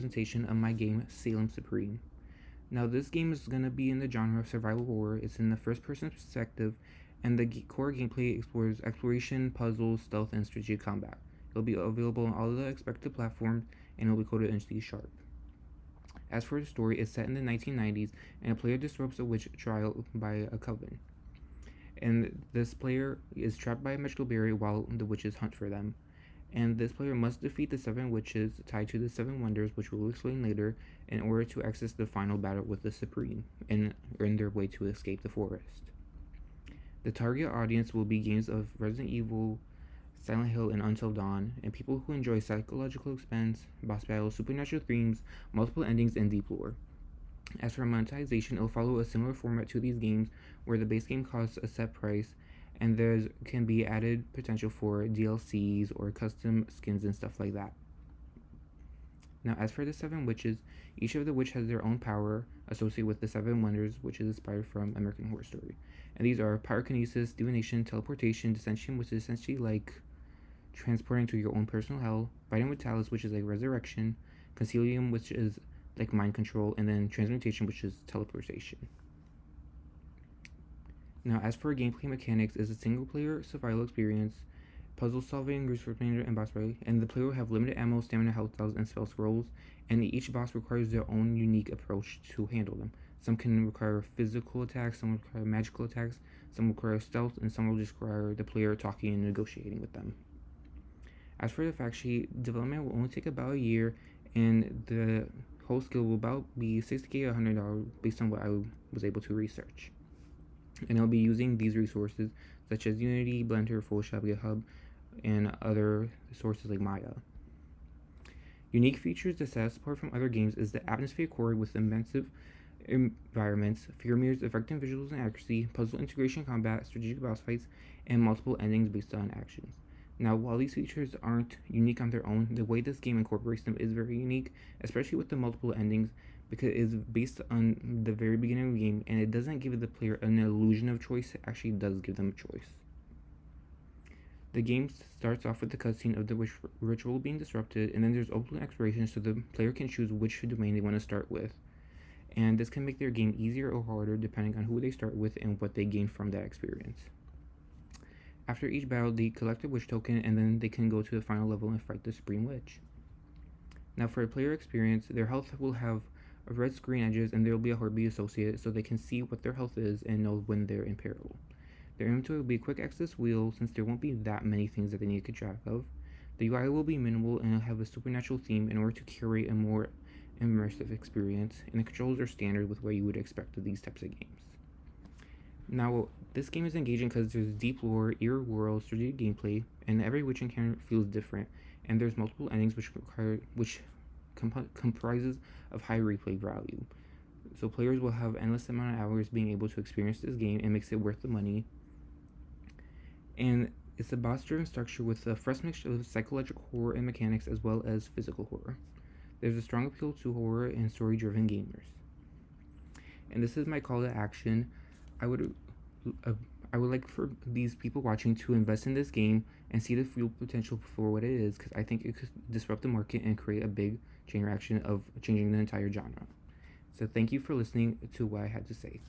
presentation of my game Salem Supreme. Now, this game is going to be in the genre of survival horror. It's in the first person perspective, and the core gameplay explores exploration, puzzles, stealth, and strategic combat. It'll be available on all of the expected platforms, and it'll be coded in C Sharp. As for the story, it's set in the 1990s, and a player disrupts a witch trial by a coven. And this player is trapped by a magical barrier while the witches hunt for them. And this player must defeat the 7 witches tied to the 7 wonders, which we'll explain later, in order to access the final battle with the Supreme and earn their way to escape the forest. The target audience will be games of Resident Evil, Silent Hill, and Until Dawn, and people who enjoy psychological suspense, boss battles, supernatural themes, multiple endings, and deep lore. As for monetization, it'll follow a similar format to these games, where the base game costs a set price, and there can be added potential for DLCs or custom skins and stuff like that. Now, as for the 7 witches, each of the witch has their own power associated with the 7 wonders, which is inspired from American Horror Story. And these are pyrokinesis, divination, teleportation, dissension, which is essentially like transporting to your own personal hell, fighting with talus, which is like resurrection, concilium, which is like mind control, and then transmutation, which is teleportation. Now, as for gameplay mechanics, it's a single-player survival experience, puzzle solving, resource management, and boss fight, and the player will have limited ammo, stamina, health tiles, and spell scrolls, and each boss requires their own unique approach to handle them. Some can require physical attacks, some require magical attacks, some require stealth, and some will just require the player talking and negotiating with them. As for the fact sheet, development will only take about a year, and the whole skill will about be $60 to $100 based on what I was able to research. And I'll be using these resources such as Unity, Blender, Photoshop, GitHub, and other sources like Maya. Unique features that set us apart from other games is the atmospheric core with immense environments, fear mirrors, effective visuals and accuracy, puzzle integration combat, strategic boss fights, and multiple endings based on actions. Now, while these features aren't unique on their own, the way this game incorporates them is very unique, especially with the multiple endings, because it is based on the very beginning of the game, and it doesn't give the player an illusion of choice, it actually does give them a choice. The game starts off with the cutscene of the ritual being disrupted, and then there's open exploration so the player can choose which domain they want to start with. And this can make their game easier or harder depending on who they start with and what they gain from that experience. After each battle, they collect a witch token, and then they can go to the final level and fight the Supreme Witch. Now, for a player experience, their health will have red screen edges, and there will be a heartbeat associated so they can see what their health is and know when they're in peril. Their inventory will be a quick access wheel since there won't be that many things that they need to keep track of. The UI will be minimal and it'll have a supernatural theme in order to curate a more immersive experience, and the controls are standard with what you would expect of these types of games. Now, this game is engaging because there's deep lore, eerie world, strategic gameplay, and every witch encounter feels different, and there's multiple endings which comprises of high replay value. So players will have endless amount of hours being able to experience this game and makes it worth the money. And it's a boss-driven structure with a fresh mix of psychological horror and mechanics as well as physical horror. There's a strong appeal to horror and story-driven gamers. And this is my call to action. I would like for these people watching to invest in this game and see the full potential for what it is, because I think it could disrupt the market and create a big chain reaction of changing the entire genre. So thank you for listening to what I had to say.